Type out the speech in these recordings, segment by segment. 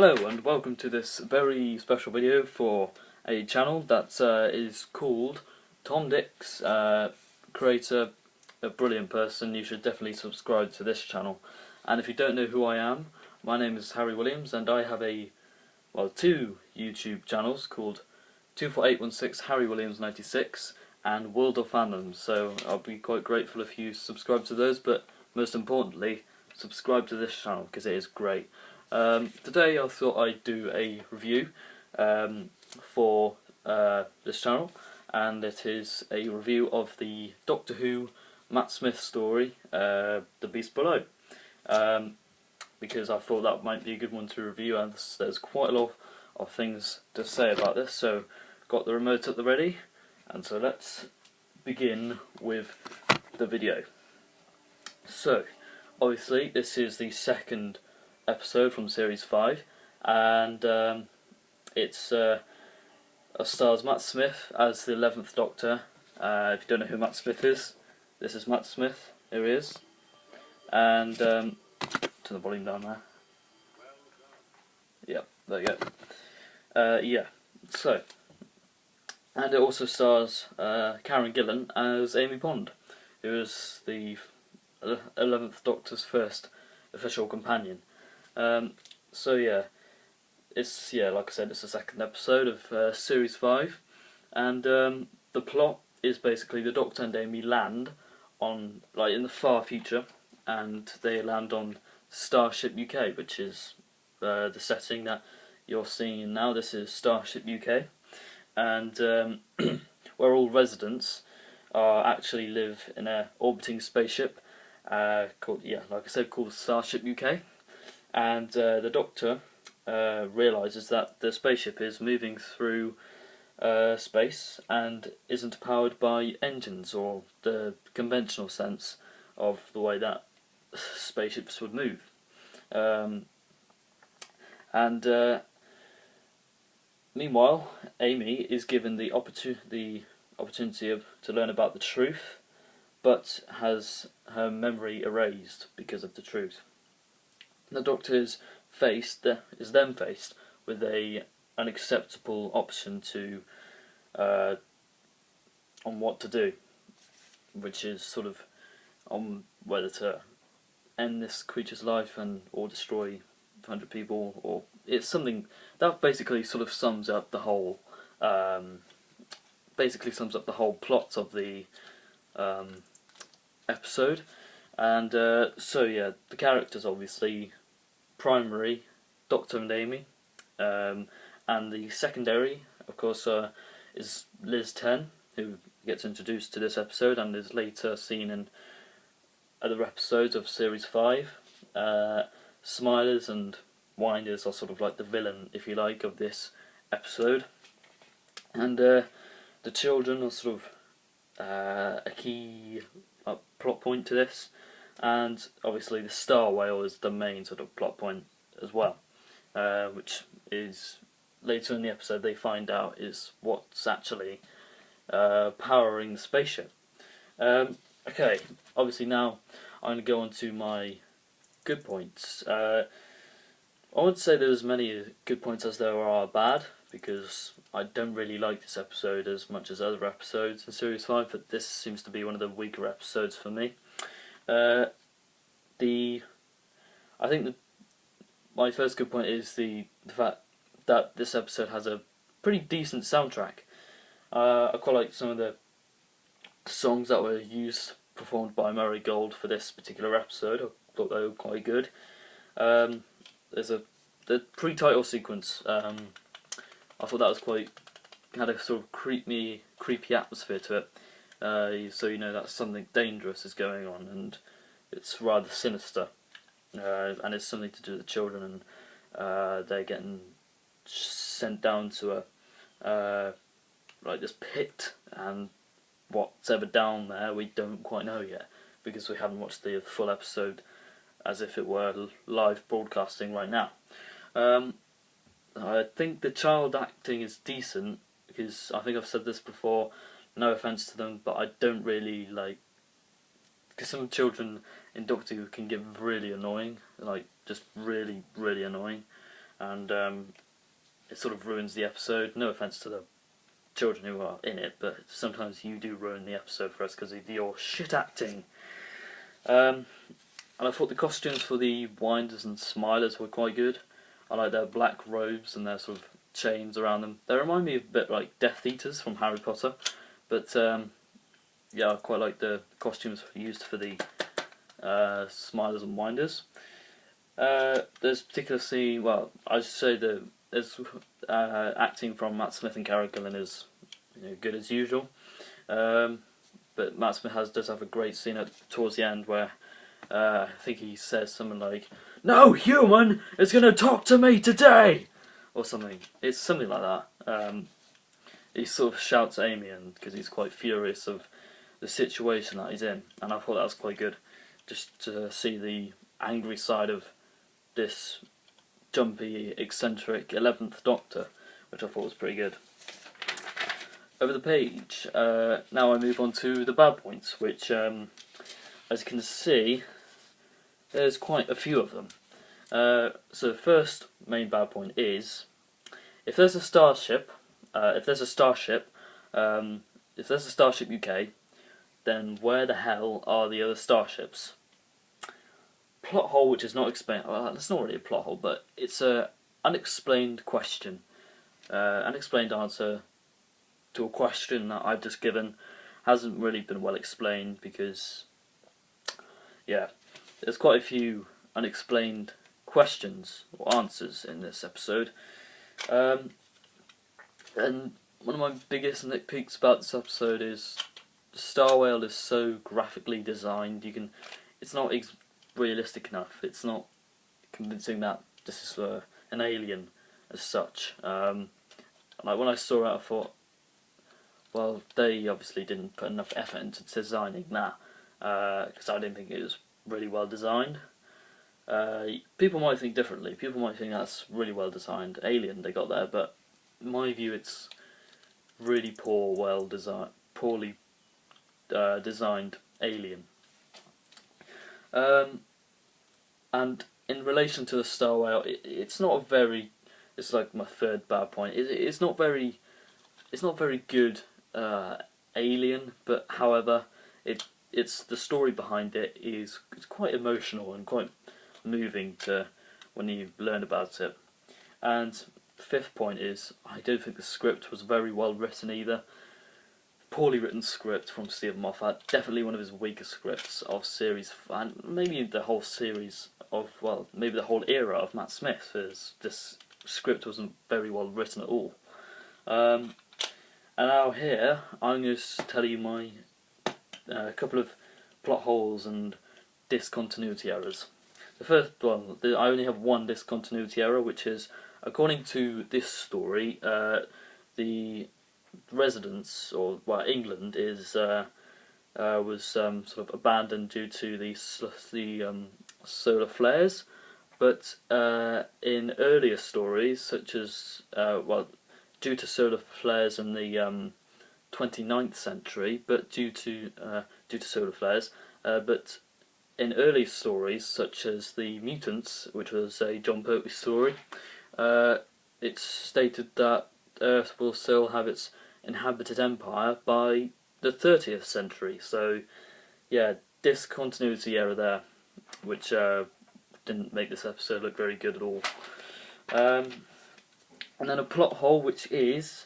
Hello and welcome to this very special video for a channel that is called Tom Dix, creator, a brilliant person. You should definitely subscribe to this channel. And if you don't know who I am, my name is Harry Williams and I have two YouTube channels called 24816 Harry Williams 96 and World of Fandom. So I'll be quite grateful if you subscribe to those, but most importantly, subscribe to this channel because it is great. Today I thought I'd do a review for this channel, and it is a review of the Doctor Who Matt Smith story, The Beast Below, because I thought that might be a good one to review, and there's quite a lot of things to say about this. So got the remote at the ready, and so let's begin with the video. So obviously this is the second episode from series 5, and it stars Matt Smith as the 11th Doctor. If you don't know who Matt Smith is, this is Matt Smith. Here he is. And turn the volume down there. Yep, there you go. Yeah, so, and it also stars Karen Gillan as Amy Pond, who is the 11th Doctor's first official companion. So yeah, it's like I said, it's the second episode of series 5, and the plot is basically the Doctor and Amy land on, in the far future, and they land on Starship UK, which is the setting that you're seeing now. This is Starship UK, and where all residents actually live in a orbiting spaceship called Starship UK. And the Doctor realises that the spaceship is moving through space and isn't powered by engines, or the conventional sense of the way that spaceships would move. Meanwhile, Amy is given the opportunity to learn about the truth, but has her memory erased because of the truth. The Doctor is then faced with an unacceptable option on what to do, which is sort of on whether to end this creature's life or destroy 100 people, or it's something that basically sort of sums up the whole plot of the episode. And so yeah, the characters obviously primary, Doctor and Amy, and the secondary, of course, is Liz Ten, who gets introduced to this episode and is later seen in other episodes of series 5. Smilers and Winders are sort of like the villain, if you like, of this episode, and the children are sort of a key plot point to this. And obviously the star whale is the main sort of plot point as well, which is later in the episode they find out is what's actually powering the spaceship. Okay, obviously now I'm going to go on to my good points. I wouldn't say there's as many good points as there are bad, because I don't really like this episode as much as other episodes in Series 5, but this seems to be one of the weaker episodes for me. I think my first good point is the fact that this episode has a pretty decent soundtrack. I quite like some of the songs that were performed by Murray Gold for this particular episode. I thought they were quite good. There's the pre-title sequence. I thought that had a sort of creepy atmosphere to it. So you know that something dangerous is going on, and it's rather sinister, and it's something to do with the children, and they're getting sent down to this pit, and what's ever down there we don't quite know yet, because we haven't watched the full episode as if it were live broadcasting right now. I think the child acting is decent, because I think I've said this before, no offence to them, but I don't really because some children in Doctor Who can get really annoying, just really, really annoying. and it sort of ruins the episode. No offense to the children who are in it, but sometimes you do ruin the episode for us because of your shit acting. And I thought the costumes for the Winders and Smilers were quite good. I like their black robes and their sort of chains around them. They remind me a bit like Death Eaters from Harry Potter, but yeah, I quite like the costumes used for the Smilers and Winders. There's a particular scene, well, I should say there's acting from Matt Smith and Karen Gillan is good as usual. But Matt Smith does have a great scene towards the end where I think he says something like, "No human is going to talk to me today!" or something. It's something like that. He sort of shouts at Amy because he's quite furious of the situation that he's in, and I thought that was quite good, just to see the angry side of this jumpy, eccentric 11th Doctor, which I thought was pretty good. Over the page, now I move on to the bad points, which, as you can see, there's quite a few of them. So the first main bad point is, if there's a Starship UK, then where the hell are the other starships? Plot hole which is not explained. Well, it's not really a plot hole, but it's a unexplained question, unexplained answer to a question that I've just given. Hasn't really been well explained because, yeah, there's quite a few unexplained questions or answers in this episode. And one of my biggest nitpicks about this episode is Star Whale is so graphically designed. It's not realistic enough. It's not convincing that this is an alien as such. Like when I saw it, I thought, well, they obviously didn't put enough effort into designing that, because I didn't think it was really well designed. People might think differently. People might think that's really well designed alien they got there, but in my view, it's really poorly designed alien. And in relation to the Star Whale, it's not a very. It's like my third bad point. It's not very good alien, but however, it's the story behind it's quite emotional and quite moving to when you learn about it. And fifth point is, I don't think the script was very well written either. Poorly written script from Stephen Moffat, definitely one of his weaker scripts of series, and maybe the whole series of, well, maybe the whole era of Matt Smith, as this script wasn't very well written at all. And now here, I'm going to tell you my couple of plot holes and discontinuity errors. The first one, I only have one discontinuity error, which is, according to this story, the residents, or well, England was sort of abandoned due to the solar flares, but in earlier stories, such as due to solar flares in the 29th century, but due to solar flares, but in early stories, such as The Mutants, which was a Jon Pertwee story, it's stated that Earth will still have its inhabited empire by the 30th century. So, yeah, discontinuity error there, which didn't make this episode look very good at all. And then a plot hole, which is,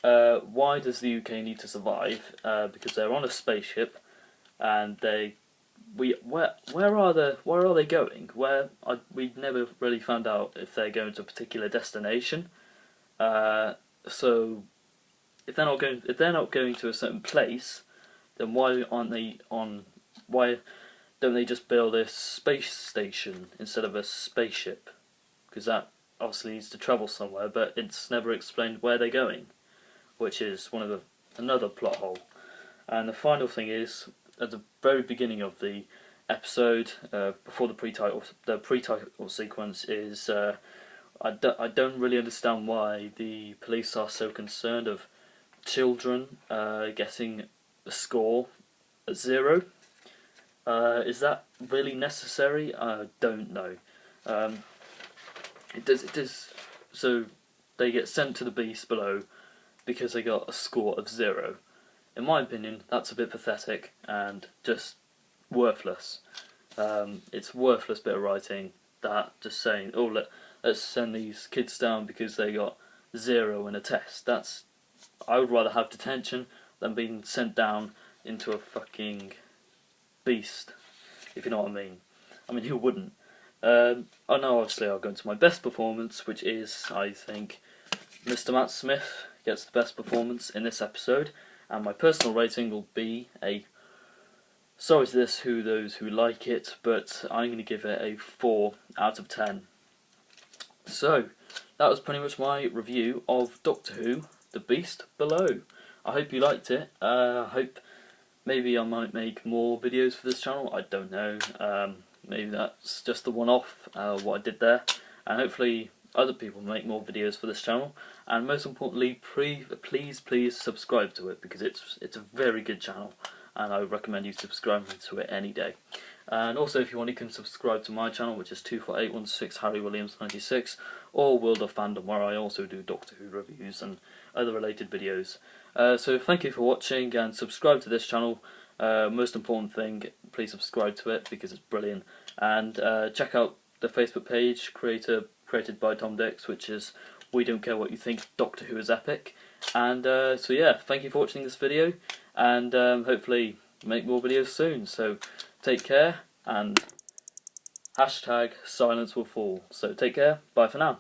why does the UK need to survive? Because they're on a spaceship, and where are they going? We never really found out if they're going to a particular destination. So if they're not going to a certain place, then why don't they just build a space station instead of a spaceship? Because that obviously needs to travel somewhere, but it's never explained where they're going, which is another plot hole. And the final thing is, at the very beginning of the episode, before the pre-title sequence, is I don't really understand why the police are so concerned of children getting a score at 0. Is that really necessary? I don't know. It does. So they get sent to the beast below because they got a score of 0. In my opinion, that's a bit pathetic and just worthless. It's worthless bit of writing, that just saying, oh, let's send these kids down because they got 0 in a test. I would rather have detention than being sent down into a fucking beast, if you know what I mean. I mean, who wouldn't? I know, obviously, I'll go into my best performance, which is, I think, Mr. Matt Smith gets the best performance in this episode, and my personal rating will be a, sorry to those who like it, but I'm going to give it a 4 out of 10. So, that was pretty much my review of Doctor Who, The Beast Below. I hope you liked it. I hope maybe I might make more videos for this channel, I don't know. Maybe that's just the one-off, what I did there. And hopefully other people make more videos for this channel. And most importantly, please subscribe to it, because it's a very good channel. And I would recommend you subscribe to it any day. And also, if you want, you can subscribe to my channel, which is 24816 Harry Williams 96, or World of Fandom, where I also do Doctor Who reviews and other related videos. So thank you for watching, and subscribe to this channel. Most important thing, please subscribe to it because it's brilliant. And check out the Facebook page created by Tom Dix, which is We Don't Care What You Think, Doctor Who is Epic. And so yeah, thank you for watching this video, and hopefully make more videos soon. So take care, and #silence will fall. So take care, bye for now.